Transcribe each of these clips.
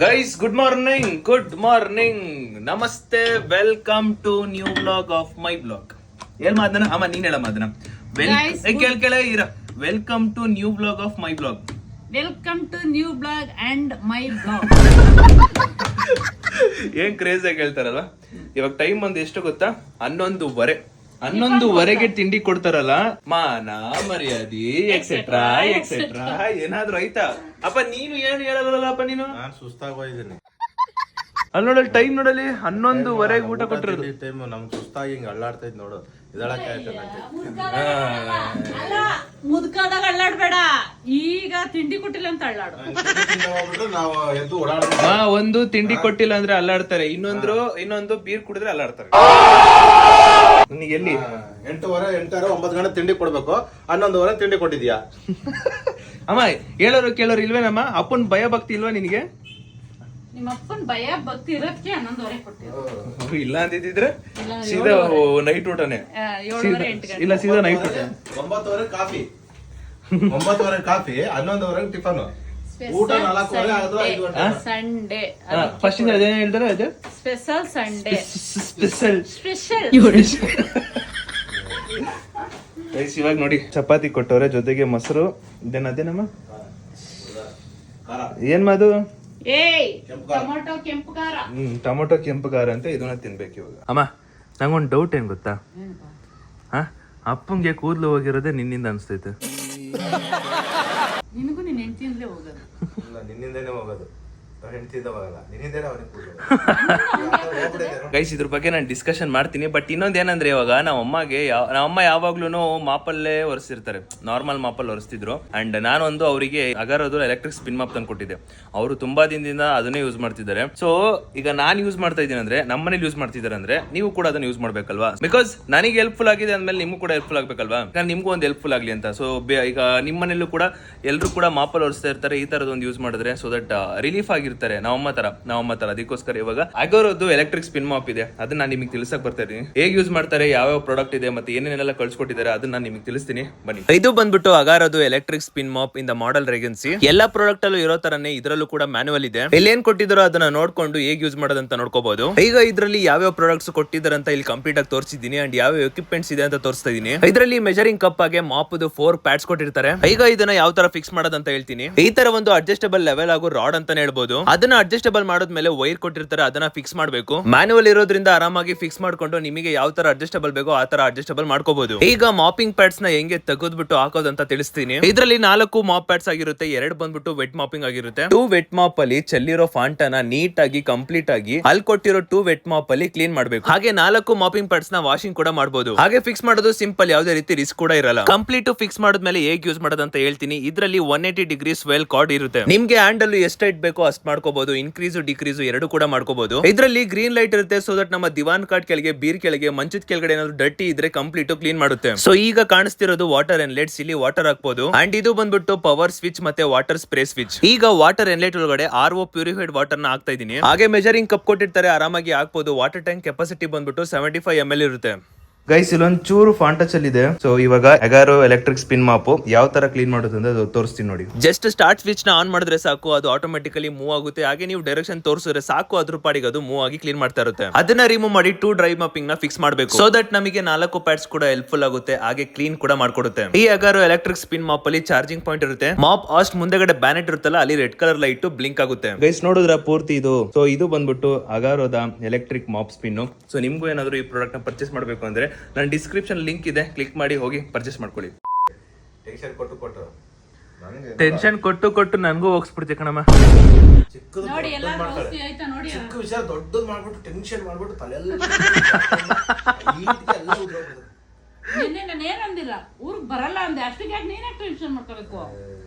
Guys good morning ನಮಸ್ತೆ, welcome to new blog of my blog. ಏನ್ ಮಾದನ ಅಮ್ಮ ನೀನ್ ಹೇಳ ಮಾದನ ಕೇಳ ಇರ welcome to new blog of my blog. Welcome to new blog and my blog. ಏನ್ ಕ್ರೇಜ್ ಆಗಿ ಹೇಳ್ತಾರಲ್ವಾ. ಇವಾಗ ಟೈಮ್ ಒಂದು ಎಷ್ಟು ಗೊತ್ತಾ? 11:30ಗೆ ತಿಂಡಿ ಕೊಡ್ತಾರಲ್ಲ, ಮಾನ ಮರ್ಯಾದಿ ಎಕ್ಸೆಟ್ರಾ ಏನಾದ್ರು ಆಯ್ತಾ? ಅಪ್ಪ ನೀನು ಏನು ಹೇಳಲ್ಲಪ್ಪ, ನೀನು ನಾನು ಸುಸ್ತಾಗೋಗಿದ್ದೀನಿ. ಅಲ್ಲಿ ನೋಡಲ್ಲಿ ಟೈಮ್ ನೋಡಲಿ 11:30 ಊಟ ಕೊಟ್ಟಿರೋದು. ಟೈಮ್ ನಮ್ಗೆ ಸುಸ್ತಾಗಿ ಹಿಂಗ್ ಅಳ್ಳಾಡ್ತಾ ಇದ್ ನೋಡು, ಇದಳಕ್ಕೆ ಮುದ್ಕಾದಾಗ ಅಳ್ಳಾಡ್ಬೇಡ, ಈಗ ತಿಂಡಿ ಕೊಟ್ಟಿಲ್ಲ ಅಂತ ಅಳ್ಳಾಡು. ನಾವು ಎದ್ದು ಓಡಾಡ್ಬೇಕು. ಒಂದು ತಿಂಡಿ ಕೊಟ್ಟಿಲ್ಲ ಅಂದ್ರೆ ಅಲ್ಲಾಡ್ತಾರೆ, ಇನ್ನೊಂದು ಬೀರ್ ಕುಡಿದ್ರೆ ಅಲ್ಲಾಡ್ತಾರೆ. ನಿನಗೆ ಎಲ್ಲಿ 8:30 9 ಗಂಟೆ ತಿಂಡಿ ಕೊಡ್ಬೇಕು, 11:30 ತಿಂಡಿ ಕೊಟ್ಟಿದ್ಯಾ? ಅಮ್ಮ ಹೇಳೋರು ಕೇಳೋರು ಇಲ್ವೇನಮ್ಮ? ಅಪ್ಪನ್ ಭಯ ಭಕ್ತಿ ಇಲ್ವಾ ನಿನಗೆ? ನಿಮ್ಮ ಅಪ್ಪನ್ ಭಯ ಭಕ್ತಿ ಇರೋದಕ್ಕೆ 11:30 ಕೊಟ್ಟಿದ್ರು. ಇಲ್ಲ ಅಂತಿದ್ರೆ ಸೀದಾ ನೈಟ್ ಊಟನೇ. 7:30 8 ಗಂಟೆ. ಇಲ್ಲ ಸೀದಾ ನೈಟ್ ಊಟ. 9:00 ಕಾಫಿ, 9:00 ಕಾಫಿ, 11:00 ಟಿಫನ್, ಊಟ 4:30 ಆದ್ರೆ 5 ಗಂಟೆ. ಸಂಡೇ ಫಸ್ಟ್ ಇಂದ ಅದೇನೇ ಹೇಳ್ತಾರೆ, ಅದೇ ಸ್ಪೆಷಲ್ ಸಂಡೇ. ಸ್ಪೆಷಲ್ ಇವಾಗ ನೋಡಿ ಚಪಾತಿ ಕೊಟ್ಟವ್ರೆ, ಜೊತೆಗೆ ಮೊಸರು. ಅದೇನಮ್ಮ ಏನ್ ಮಾದು? ಏಯ್ ಟೊಮೊಟೊ ಕೆಂಪು ಖಾರ. ಟೊಮೊಟೊ ಕೆಂಪು ಖಾರ ಅಂತ ಇದನ್ನ ತಿನ್ಬೇಕು ಇವಾಗ. ಅಮ್ಮ ನಂಗೊಂದು ಡೌಟ್ ಏನ್ ಗೊತ್ತಾ? ಅಪ್ಪಂಗೆ ಕೂದಲು ಹೋಗಿರೋದೇ ನಿನ್ನಿಂದ ಅನ್ಸ್ತೈತೆ. ನಿನಗೂ ನಿನ್ ಹೆಂಡತಿಯಿಂದಲೇ ಹೋಗೋದು. ಇಲ್ಲ, ನಿನ್ನಿಂದನೇ ಹೋಗೋದು, ಹೆಂಡತಿಯಿಂದ ಹೋಗಲ್ಲ, ನಿನ್ನಿಂದನೇ ಅವನಿಗೆ ಕೂದಲು. ಗೈಸ್ ಇದ್ರ ಬಗ್ಗೆ ನಾನು ಡಿಸ್ಕಷನ್ ಮಾಡ್ತೀನಿ. ಬಟ್ ಇನ್ನೊಂದು ಏನಂದ್ರೆ, ಇವಾಗ ನಮ್ಮಮ್ಮ ಯಾವಾಗ್ಲೂ ಮಾಪಲ್ಲೇ ಒರೆಸಿರ್ತಾರೆ, ನಾರ್ಮಲ್ ಮಾಪಲ್ಲಿ ಒರೆಸ್ತಿದ್ರು. ಅಂಡ್ ನಾನೊಂದು ಅವರಿಗೆ ಅಗರೋದು ಎಲೆಕ್ಟ್ರಿಕ್ ಸ್ಪಿನ್ ಮಾಪ್ ತಂದು ಕೊಟ್ಟಿದ್ದೆ. ಅವರು ತುಂಬಾ ದಿನದಿಂದ ಅದನ್ನೇ ಯೂಸ್ ಮಾಡ್ತಿದ್ದಾರೆ. ಸೊ ಈಗ ನಾನು ಯೂಸ್ ಮಾಡ್ತಾ ಇದ್ದೀನಿ ಅಂದ್ರೆ, ನಮ್ಮನೇಲಿ ಯೂಸ್ ಮಾಡ್ತಿದ್ದಾರೆ ಅಂದ್ರೆ, ನೀವು ಕೂಡ ಅದನ್ನ ಯೂಸ್ ಮಾಡ್ಬೇಕಲ್ವಾ? ಬಿಕಾಸ್ ನನಗೆ ಹೆಲ್ಪ್ಫುಲ್ ಆಗಿದೆ ಅಂದ್ಮೇಲೆ ನಿಮ್ಗೂ ಕೂಡ ಹೆಲ್ಪ್ಫುಲ್ ಆಗ್ಬೇಕಲ್ವಾ? ಯಾಕಂದ್ರೆ ನಿಮ್ಗೂ ಒಂದು ಹೆಲ್ಪ್ಫುಲ್ ಆಗ್ಲಿ ಅಂತ. ಸೊ ಈಗ ನಿಮ್ಮನೇಲೂ ಕೂಡ ಎಲ್ಲರೂ ಕೂಡ ಮಾಪಲ್ಲಿ ಒರೆಸ್ತಾ ಇರ್ತಾರೆ. ಈ ತರದ ಒಂದು ಯೂಸ್ ಮಾಡಿದ್ರೆ ಸೊ ದಟ್ ರಿಲೀಫ್ ಆಗಿರ್ತಾರೆ, ನಮ್ಮಮ್ಮ ತರ. ಅದಕ್ಕೋಸ್ಕರ ಇವಾಗ ಅಗರೋದು ಎಲೆಕ್ಟ್ರಿಕ್ ಸ್ಪಿನ್ ಮಾಪ್ ಇದೆ, ಅದನ್ನ ನಾನು ನಿಮಗೆ ತಿಳಿಸಕ್ ಬರ್ತಾ ಇದೀನಿ. ಹೇಗೆ ಯೂಸ್ ಮಾಡ್ತಾರೆ, ಯಾವ ಪ್ರಾಡಕ್ಟ್ ಇದೆ, ಮತ್ತೆ ಏನೇನೆಲ್ಲ ಕಳ್ಸಿಕೊಟ್ಟಿದ್ದಾರೆ ಅದನ್ನ ನಾನು ನಿಮಗೆ ತಿಳಿಸ್ತೀನಿ, ಬನ್ನಿ. ಇದು ಬಂದ್ಬಿಟ್ಟು ಅಗಾರೋದು electric spin mop in the model Regency. ಎಲ್ಲಾ ಪ್ರಾಡಕ್ಟ್ ಅಲ್ಲೂ ಇರೋ ತರನೇ ಇದರಲ್ಲೂ ಕೂಡ ಮ್ಯಾನುವಲ್ ಇದೆ. ಇಲ್ಲಿ ಏನ್ ಕೊಟ್ಟಿದ್ದಾರೋ ಅದನ್ನ ನೋಡ್ಕೊಂಡು ಹೇಗೆ ಯೂಸ್ ಮಾಡೋದಂತ ನೋಡ್ಕೋಬಹುದು. ಈಗ ಇದರಲ್ಲಿ ಯಾವ್ಯಾವ ಪ್ರಾಡಕ್ಟ್ಸ್ ಕೊಟ್ಟಿದ್ದಾರೆ ಅಂತ ಇಲ್ಲಿ ಕಂಪ್ಲೀಟ್ ಆಗಿ ತೋರಿಸಿದೀನಿ. ಅಂಡ್ ಯಾವ ಎಕ್ವಿಪ್ಮೆಂಟ್ಸ್ ಇದೆ ಅಂತ ತೋರಿಸ್ತಾ ಇದೀನಿ. ಇದರಲ್ಲಿ ಮೆಜರಿಂಗ್ ಕಪ್ ಆಗಿ ಮಾಪ್ 4 ಪ್ಯಾಡ್ಸ್ ಕೊಟ್ಟಿರ್ತಾರೆ. ಈಗ ಇದನ್ನ ಯಾವ ತರ ಫಿಕ್ಸ್ ಮಾಡೋದಂತ ಹೇಳ್ತೀನಿ. ಈ ತರ ಒಂದು ಅಡ್ಜಸ್ಟಬಲ್ ಲೆವೆಲ್ ಆಗೋ ರಾಡ್ ಅಂತಾನೆ ಹೇಳ್ಬೋದು. ಅದನ್ನ ಅಡ್ಜಸ್ಟಬಲ್ ಮಾಡೋದ್ಮೇಲೆ ವೈರ್ ಕೊಟ್ಟಿರ್ತಾರೆ, ಅದನ್ನ ಫಿಕ್ಸ್ ಮಾಡಬೇಕು. ಮ್ಯಾನುವಲ್ ಇರೋದ್ರಿಂದ ಆರಾಮಾಗಿ ಫಿಕ್ಸ್ ಮಾಡ್ಕೊಂಡು ನಿಮಗೆ ಯಾವ ತರ ಅಡ್ಜಸ್ಟಬಲ್ ಬೇಕೋ ಆ ತರ ಅಡ್ಜಸ್ಟಬಲ್ ಮಾಡ್ಕೋಬಹುದು. ಈಗ ಮಾಪಿಂಗ್ ಪ್ಯಾಡ್ಸ್ ನ ಹೆಂಗೆ ತೆಗೆದ್ಬಿಟ್ಟು ಹಾಕೋದಂತ ತಿಳಿಸ್ತೀನಿ. ಇದರಲ್ಲಿ 4 ಮಾಪ್ ಪ್ಯಾಡ್ಸ್ ಆಗಿರುತ್ತೆ, 2 ಬಂದ್ಬಿಟ್ಟು ವೆಟ್ ಮಾಪಿಂಗ್ ಆಗಿರುತ್ತೆ. 2 ವೆಟ್ ಮಾಪ್ ಅಲ್ಲಿ ಚೆಲ್ಲಿರೋ ಫಾಂಟನ ನೀಟ್ ಆಗಿ ಕಂಪ್ಲೀಟ್ ಆಗಿ ಅಲ್ಲಿ ಕೊಟ್ಟಿರೋ 2 ವೆಟ್ ಮಾಪ್ ಅಲ್ಲಿ ಕ್ಲೀನ್ ಮಾಡಬೇಕು. ಹಾಗೆ 4 ಮಾಪಿಂಗ್ ಪ್ಯಾಡ್ಸ್ ನ ವಾಷಿಂಗ್ ಕೂಡ ಮಾಡಬಹುದು. ಹಾಗೆ ಫಿಕ್ಸ್ ಮಾಡೋದು ಸಿಂಪಲ್, ಯಾವುದೇ ರೀತಿ ರಿಸ್ಕ್ ಕೂಡ ಇರಲ್ಲ. ಕಂಪ್ಲೀಟ್ ಫಿಕ್ಸ್ ಮಾಡಿದ್ಮೇಲೆ ಹೇಗೆ ಯೂಸ್ ಮಾಡೋದಂತ ಹೇಳ್ತೀನಿ. ಇದರಲ್ಲಿ 180 ಡಿಗ್ರಿ ಸ್ವೆಲ್ ಕಾರ್ಡ್ ಇರುತ್ತೆ. ನಿಮ್ಗೆ ಹ್ಯಾಂಡಲ್ ಎಷ್ಟು ಹೈಟ್ ಬೇಕೋ ಅಷ್ಟು ಮಾಡ್ಕೋಬಹುದು, ಇನ್ಕ್ರೀಸ್ ಡಿಕ್ರೀಸ್ ಎರಡು ಕೂಡ ಮಾಡ್ಕೋಬಹುದು. ಇದರಲ್ಲಿ ಗ್ರೀನ್ ಲೈಟ್ ಇರುತ್ತೆ, ಸೊ ದಟ್ ನಮ್ಮ ದಿವಾನ್ ಕಾಟ್ ಕೆಳಗೆ, ಬೀರ್ ಕೆಳಗೆ, ಮಂಚದ ಕೆಳಗಡೆ ಏನಾದ್ರು ಡರ್ಟಿ ಇದ್ರೆ ಕಂಪ್ಲೀಟ್ ಕ್ಲೀನ್ ಮಾಡುತ್ತೆ. ಸೊ ಈಗ ಕಾಣಿಸ್ತಿರೋದು ವಾಟರ್ ಎನ್ಲೆಟ್ಸ್, ಇಲ್ಲಿ ವಾಟರ್ ಹಾಕ್ಬಹುದು. ಅಂಡ್ ಇದು ಬಂದ್ಬಿಟ್ಟು ಪವರ್ ಸ್ವಿಚ್ ಮತ್ತೆ ವಾಟರ್ ಸ್ಪ್ರೇ ಸ್ವಿಚ್. ಈಗ ವಾಟರ್ ಎನ್ಲೆಟ್ ಒಳಗಡೆ RO ಪ್ಯೂರಿಫೈಡ್ ವಾಟರ್ ನ ಹಾಕ್ತಾ ಇದೀನಿ. ಹಾಗೆ ಮೆಜರಿಂಗ್ ಕಪ್ ಕೊಟ್ಟಿರ್ತಾರೆ, ಆರಾಮಾಗಿ ಹಾಕ್ಬಹುದು. ವಾಟರ್ ಟ್ಯಾಂಕ್ ಕೆಪಾಸಿಟಿ ಬಂದ್ಬಿಟ್ಟು 75 ml ಇರುತ್ತೆ. ಗೈಸ್ ಇಲ್ಲೊಂದು ಚೂರು ಫಾಂಟಚ್ ಅಲ್ಲಿ ಇದೆ. ಸೊ ಇವಾಗ ಅಗಾರೋ ಎಲೆಕ್ಟ್ರಿಕ್ ಸ್ಪಿನ್ ಮಾಪ್ ಯಾವ ತರ ಕ್ಲೀನ್ ಮಾಡೋದು ಅಂತ ತೋರಿಸ್ತೀನಿ ನೋಡಿ. ಜಸ್ಟ್ ಸ್ಟಾರ್ಟ್ ಸ್ವಿಚ್ ನ ಆನ್ ಮಾಡಿದ್ರೆ ಸಾಕು, ಅದು ಆಟೋಮೆಟಿಕಲಿ ಮೂವ್ ಆಗುತ್ತೆ. ಹಾಗೆ ನೀವು ಡೈರೆಕ್ಷನ್ ತೋರಿಸಿದ್ರೆ ಸಾಕು, ಅದ್ರ ಪಾಡಿಗೆ ಅದು ಮೂವ್ ಆಗಿ ಕ್ಲೀನ್ ಮಾಡ್ತಾ ಇರುತ್ತೆ. ಅದನ್ನ ರಿಮೂವ್ ಮಾಡಿ 2 ಡ್ರೈ ಮಾಪಿಂಗ್ ನ ಫಿಕ್ಸ್ ಮಾಡಬೇಕು. ಸೊ ದಟ್ ನಮಗೆ 4 ಪ್ಯಾಡ್ಸ್ ಕೂಡ ಹೆಲ್ಪ್ಫುಲ್ ಆಗುತ್ತೆ, ಹಾಗೆ ಕ್ಲೀನ್ ಕೂಡ ಮಾಡ್ಕೊಡುತ್ತೆ. ಈ ಅಗಾರೋ ಎಲೆಕ್ಟ್ರಿಕ್ ಸ್ಪಿನ್ ಮಾಪ್ ಅಲ್ಲಿ ಚಾರ್ಜಿಂಗ್ ಪಾಯಿಂಟ್ ಇರುತ್ತೆ. ಮಾಪ್ ಅಸ್ಟ್ ಮುಂದೆಗಡೆ ಬ್ಯಾನೆಟ್ ಇರುತ್ತಲ್ಲ, ಅಲ್ಲಿ ರೆಡ್ ಕಲರ್ ಲೈಟ್ ಬ್ಲಿಂಕ್ ಆಗುತ್ತೆ. ಗೈಸ್ ನೋಡಿದ್ರ ಪೂರ್ತಿ ಇದು. ಸೊ ಇದು ಬಂದ್ಬಿಟ್ಟು ಅಗಾರೋದ ಎಲೆಕ್ಟ್ರಿಕ್ ಮಾಪ್ ಸ್ಪಿನ್. ಸೊ ನಿಮ್ಗೂ ಏನಾದ್ರು ಈ ಪ್ರಾಡಕ್ಟ್ ನ ಪರ್ಚೇಸ್ ಮಾಡಬೇಕು ಅಂದ್ರೆ ನಾನು ಡಿಸ್ಕ್ರಿಪ್ಷನ್ ಲಿಂಕ್ ಇದೆ, ಕ್ಲಿಕ್ ಮಾಡಿ ಹೋಗಿ ಪರ್ಚೇಸ್ ಮಾಡ್ಕೊಳ್ಳಿ. ಟೆನ್ಷನ್ ಕೊಟ್ಟು ನನಗೂ ಹೋಗಿಸ್ಬಿಡ್ತೀವಿ ಕಣಮ್ಮ. ನೋಡಿ ಎಲ್ಲ ಔಷಧಿ ಆಯ್ತಾ ನೋಡಿ. ಚಿಕ್ಕ ವಿಷಯ ದೊಡ್ಡದು ಮಾಡ್ಬಿಟ್ಟು ಟೆನ್ಷನ್ ಮಾಡ್ಬಿಟ್ಟು ತಲೆಲ್ಲ ನಿನ್ನೆ ನಾನು ಏನಂದಿಲ್ಲ, ಊರಿಗೆ ಬರಲ್ಲ ಅಂದೆ, ಅಷ್ಟಕ್ಕೆ ನೀನೇ ಟೆನ್ಷನ್ ಮಾಡ್ಕೋಬೇಕು.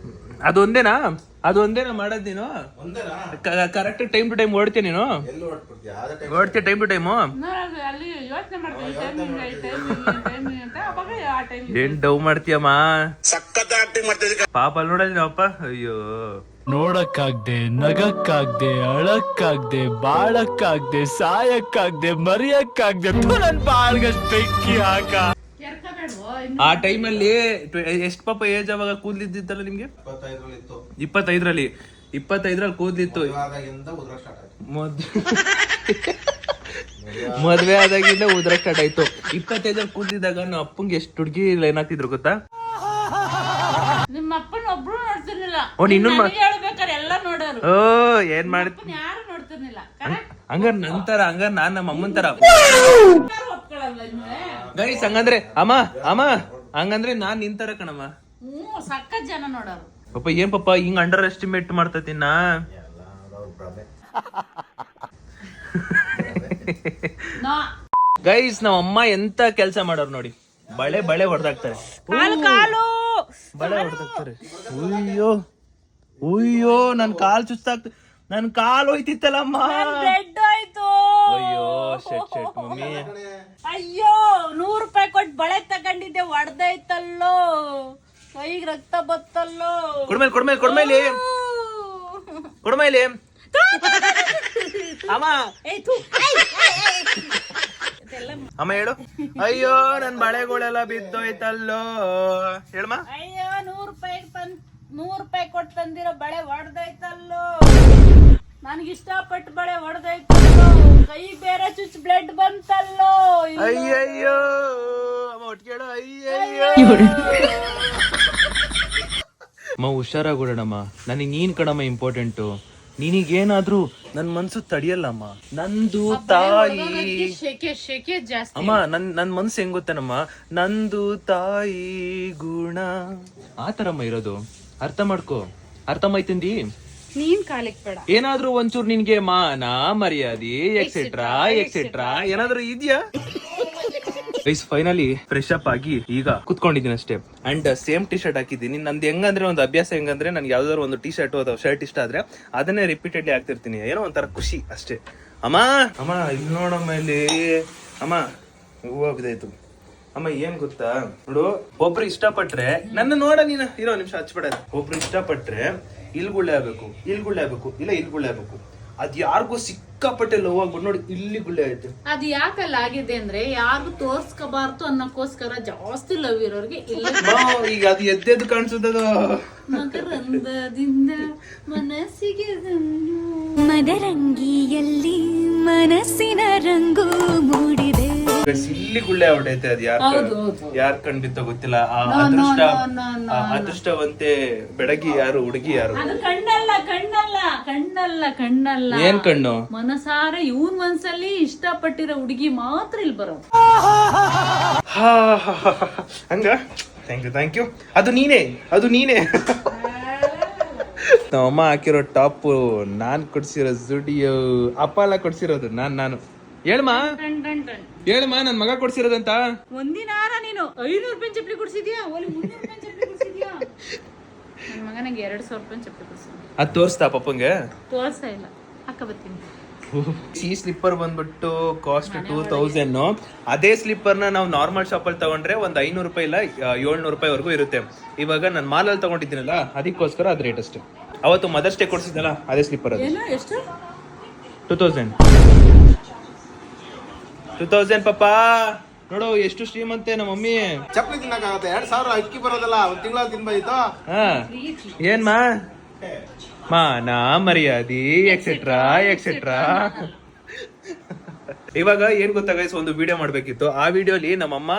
ಅದೊಂದೇನಾ ಮಾಡೋದ್ ನೀನು? ಕರೆಕ್ಟ್ ಟೈಮ್ ಟು ಟೈಮ್ ಓಡ್ತೀಯ ನೀನು? ಓಡ್ತೀಯ ಟೈಮ್ ಟು ಟೈಮು? ಅಲ್ಲಿ ಯೋಚನೆ ಮಾಡ್ತೀನಿ ಏನ್ ಡವ್ ಮಾಡ್ತೀಯಮ್ಮ, ಪಾಪ ಅಲ್ಲಿ ನೋಡಲ್ಲ ನೀವಪ್ಪ. ಅಯ್ಯೋ ನೋಡಕ್ಕಾಗ್ದೆ, ನಗಕ್ಕಾಗ್ದೆ, ಅಳಕ್ಕಾಗ್ದೆ, ಬಾಳಕ್ಕಾಗ್ದೆ, ಸಾಯಕ್ಕಾಗ್ದೆ, ಮರಿಯಕ್ಕಾಗ್ದೆ, ನನ್ ಬಾಳ್ಗಷ್ಟ್ ಬೆಂಕಿ ಹಾಕ. ಆ ಟೈಮಲ್ಲಿ ಎಷ್ಟು ಪಾಪ ಏಜ್ ಅವಾಗ ಕೂದಲಿದ್ದಿತ್ತಲ್ಲ ನಿಮ್ಗೆ? 25ರಲ್ಲಿ. 25ರಲ್ಲಿ ಕೂದ್ಲಿತ್ತು. ಇವಾಗಲಿಂದ ಉದ್ರ ಸ್ಟಾರ್ಟ್ ಆಯ್ತು. ಮದ್ವೆ ಆದಾಗಿಂದ ಉದ್ರ ಸ್ಟಾರ್ಟ್ ಆಯ್ತು. 25ರಲ್ಲಿ ಕೂದಿದಾಗ ನಮ್ಮ ಅಪ್ಪಂಗೆ ಎಷ್ಟು ಹುಡುಗಿ ಲೈನ್ ಆಗ್ತಿದ್ರು ಗೊತ್ತಾ? ನಿಮ್ಮ ಅಪ್ಪನ ಒಬ್ರು ನೋಡ್ತಿರ್ಲಿಲ್ಲ. ಓ, ನೀನು ಹೇಳ್ಬೇಕಾರೆ ಎಲ್ಲ ನೋಡೋರು. ಓ, ಏನ್ ಮಾಡ್ತಿ? ಯಾರು ನೋಡ್ತಿರ್ಲಿಲ್ಲ. ಹಂಗಾರ ನಂತರ ನಾನ್ ನಮ್ಮ ಅಮ್ಮನ್ ತರ ಒಪ್ಕೊಳಲ್ಲ ಇನ್ಮೇಲೆ. ಗೈಸ್. ಹಂಗಂದ್ರೆ ಅಮ್ಮ ಹಂಗಂದ್ರೆ ನಾನ್ ನಿಂತರ ಕಣಮ್ಮ. ಸಖತ್ ಜನ ನೋಡೋರು. ಪಾಪ ಏನ್ ಪಾಪ ಹಿಂಗ್ ಅಂಡರ್ ಎಸ್ಟಿಮೇಟ್ ಮಾಡ್ತತಿನ. ಗೈಸ್, ನಾವ್ ಅಮ್ಮ ಎಂತ ಕೆಲ್ಸ ಮಾಡೋರು ನೋಡಿ. ಬಳೆ ಹೊಡೆದಾಕ್ತಾರೆ. ಬಳೆ ಹೊಡೆದಾಕ್ತಾರೆ. ಅಯ್ಯೋ ನನ್ ಕಾಲ್ ಚುಚ್ಚಾಗ್ತ. ನನ್ ಕಾಲ್ ಹೋಯ್ತಿತ್ತಲ್ಲಮ್ಮ. ಅಯ್ಯೋ ಶೆಟ್ ಮಮ್ಮಿ. ಅಯ್ಯೋ 100 ರೂಪಾಯಿ ಕೊಟ್ಟು ಬಳೆ ತಗೊಂಡಿದ್ದೆ, ಹೊಡೆದೈತಲ್ಲೋ, ಕೈಗೆ ರಕ್ತ ಬತ್ತಲ್ಲೋ. ಕೊಡ್ಮೇಲೆ ಅಮ್ಮ ಹೇಳು. ಅಯ್ಯೋ ನನ್ ಬಳೆಗಳೆಲ್ಲ ಬಿದ್ದೋಯ್ತಲ್ಲೋ. ಹೇಳಮ್ಮ. ಅಯ್ಯೋ 100 ರೂಪಾಯಿ ಕೊಟ್ಟು ತಂದಿರೋ ಬಳೆ ಹೊಡೆದೈತಲ್ಲೋ, ನನ್ಗೆ ಇಷ್ಟಪಟ್ಟು ಬಳೆ ಹೊಡೆದೈತಲ್ಲೋ, ಕೈ ಬೇರೆ ಚುಚ್ ಬ್ಲಡ್ ಬಂತಲ್ಲೋ. ಅಯ್ಯಯ್ಯೋ ಅಮ್ಮ ಒಟ್ಟಿಗೆ ಹೇಳು. ಅಯ್ಯಯ್ಯೋ ಅಮ್ಮ ಹುಷಾರಾಗೋಡಣಮ್ಮ. ನನಗೆ ನೀನ್ ಕಣಮ್ಮ ಇಂಪಾರ್ಟೆಂಟು. ನಿನಗೇನಾದ್ರೂ ನನ್ ಮನ್ಸು ತಡಿಯಲ್ಲಮ್ಮ. ನಂದು ತಾಯಿ ಶೆಕೆ ಜಾಸ್ತಿ. ಅಮ್ಮ ನನ್ ಮನ್ಸು ಹೆಂಗ್ ಗೊತ್ತೇನಮ್ಮ, ನಂದು ತಾಯಿ ಗುಣ ಆತರಮ್ಮ ಇರೋದು. ಅರ್ಥ ಮಾಡ್ಕೋ. ಅರ್ಥ ಮೈತಂದಿ. ನೀನ್ ಕಾಲಿಕ್ ಬೇಡ. ಏನಾದ್ರೂ ಒಂಚೂರು ನಿನ್ಗೆ ಮಾನ ಮರ್ಯಾದೆ ಎಕ್ಸೆಟ್ರಾ ಏನಾದ್ರೂ ಇದ್ಯಾ? ಗೈಸ್, ಫೈನಲಿ ಫ್ರೆಶ್ ಅಪ್ ಆಗಿ ಈಗ ಕುತ್ಕೊಂಡಿದ್ದೀನಿ ಅಷ್ಟೇ. ಅಂಡ್ ಸೇಮ್ ಟಿ ಶರ್ಟ್ ಹಾಕಿದ್ದೀನಿ. ನಂದು ಹೆಂಗಂದ್ರೆ ಒಂದು ಅಭ್ಯಾಸ ಹೆಂಗಂದ್ರೆ, ನನ್ಗೆ ಯಾವ್ದಾದ್ರು ಒಂದು ಟಿ ಶರ್ಟ್ ಅಥವಾ ಶರ್ಟ್ ಇಷ್ಟ ಆದ್ರೆ ಅದನ್ನೇ ರಿಪೀಟೆಡ್ಲಿ ಹಾಕ್ತಿರ್ತೀನಿ. ಏನೋ ಒಂಥರ ಖುಷಿ ಅಷ್ಟೇ. ಅಮ್ಮ ಇಲ್ಲಿ ನೋಡಮ್ಮ, ಇಲ್ಲಿ ಅಮ್ಮ ಹೂವು ಬಿದ್ದಾಯ್ತು. ಅಮ್ಮ ಏನ್ ಗೊತ್ತಾ ನೋಡು, ಒಬ್ರು ಇಷ್ಟಪಟ್ರೆ ನನ್ನ ನೋಡ ನೀನು ಇರೋ ನಿಮಿಷ ಹಚ್ಬೇಡ. ಒಬ್ರು ಇಷ್ಟಪಟ್ರೆ ಇಲ್ಲಿ ಗುಳ್ಳೆ ಆಗ್ಬೇಕು, ಇಲ್ಲ ಇಲ್ಲಿ ಗುಳ್ಳೆ ಆಗ್ಬೇಕು. ಅದ್ ಯಾರಿಗೂ ಸಿಕ್ಕಾಪಟ್ಟೆ ಲವ್ ಆಗ್ಬಿಟ್ಟು ನೋಡಿ ಇಲ್ಲಿ ಗುಳ್ಳೆ ಆಯ್ತು. ಅದ್ ಯಾಕಲ್ಲ ಆಗಿದೆ ಅಂದ್ರೆ, ಯಾರಿಗೂ ತೋರ್ಸ್ಕೋಬಾರ್ದು ಅನ್ನೋಕೋಸ್ಕರ ಜಾಸ್ತಿ ಲವ್ ಇರೋರ್ಗೆ ಇಲ್ಲ. ಈಗ ಅದು ಎದ್ದೆದ್ದು ಕಾಣಿಸುತ್ತದ. ಮಕರಂದದಿಂದ ಮನಸ್ಸಿಗೆ ಮದರಂಗಿಯಲ್ಲಿ ಮನಸ್ಸಿನ ರಂಗು ಮೂಡಿದೆ. ಇಲ್ಲಿ ಗುಳ್ಳೆ ಹೊಡೆಯುತ್ತೆ. ಅದು ಯಾರ್ ಕಂಡಿತ್ತೋ ಗೊತ್ತಿಲ್ಲ. ಅದೃಷ್ಟವಂತೆ ಬೆಡಗಿ ಯಾರು, ಹುಡುಗಿ ಯಾರು? ಅದು ಕಣ್ಣಲ್ಲ. ಏನ್ ಕಣ್ಣು? ಮನಸಾರ ಇವನ್ ಮನ್ಸಲ್ಲಿ ಇಷ್ಟಪಟ್ಟಿರೋ ಹುಡುಗಿ ಮಾತ್ರ ಇಲ್ಲಿ ಬರೋದು. ಹಂಗ ಥ್ಯಾಂಕ್ ಯು. ಅದು ನೀನೇ ನಮ್ಮಮ್ಮ ಹಾಕಿರೋ ಟಾಪ್ ನಾನ್ ಕೊಡ್ಸಿರೋ ಜುಡಿಯೋ. ಅಪ್ಪ ಎಲ್ಲ ಕೊಡ್ಸಿರೋದು ನಾನು. ಹೇಳಮ್ಮ ನನ್ ಮಗ ಕೊಡ್ಸಿರೋದಂತ. ಒಂದಿನ ನೀನು 500 ರೂಪಾಯಿ ಚಪ್ಪಲಿ ಕೊಡ್ಸಿದ್ಯಾ, 300 ರೂಪಾಯಿ ಚಪ್ಪಲಿ ಕೊಡ್ಸಿದ್ಯಾ? ನನ್ ಮಗನಿಗೆ 200 ರೂಪಾಯಿ ಚಪ್ಪಲಿ ಕೊಡ್ಸಿದ್ಯಾ. ಅದ್ ತೋರಿಸ್ತಾ ಪಪ್ಪಂಗೆ? ತೋರ್ಸ ಇಲ್ಲ, ಅಕ್ಕ ಬರ್ತೀನಿ. ಈ ಸ್ಲಿಪ್ಪರ್ ಬಂದ್ಬಿಟ್ಟು ಕಾಸ್ಟ್ 2000. ಅದೇ ಸ್ಲಿಪ್ಪರ್ನ ನಾವು ನಾರ್ಮಲ್ ಶಾಪಲ್ಲಿ ತಗೊಂಡ್ರೆ ಒಂದು 500 ರೂಪಾಯಿ ಇಲ್ಲ 700 ರೂಪಾಯಿವರೆಗೂ ಇರುತ್ತೆ. ಇವಾಗ ನಾನು ಮಾಲಲ್ಲಿ ತಗೊಂಡಿದ್ದೀನಲ್ಲ, ಅದಕ್ಕೋಸ್ಕರ ಅದ್ ರೇಟ್ ಅಷ್ಟೇ. ಅವತ್ತು ಮದರ್ಸ್ ಡೇ ಕೊಡ್ಸಿದ್ನಲ್ಲ ಅದೇ ಸ್ಲಿಪ್ಪರ್. ಅದು ಎಷ್ಟು? 2000 ಪಾಪ. ನೋಡು ಎಷ್ಟು ಶ್ರೀಮಂತೆ ನಮ್ಮ ಮಮ್ಮಿ. ಚಪ್ಪಲಿ ತಿನ್ನಕ್ಕಾಗತ್ತೆ? 2000 ಅಕ್ಕಿ ಬರೋದಲ್ಲ, ಒಂದ್ ತಿಂಗಳ ತಿನ್ಬೋದಿತ್ತು. ಏನ್ ಮಾನ ಮರ್ಯಾದಿ ಎಕ್ಸೆಟ್ರಾ. ಇವಾಗ ಏನ್ ಗೊತ್ತಾ ಗೈಸ್, ಒಂದು ವಿಡಿಯೋ ಮಾಡ್ಬೇಕಿತ್ತು. ಆ ವಿಡಿಯೋಲಿ ನಮ್ಮಮ್ಮ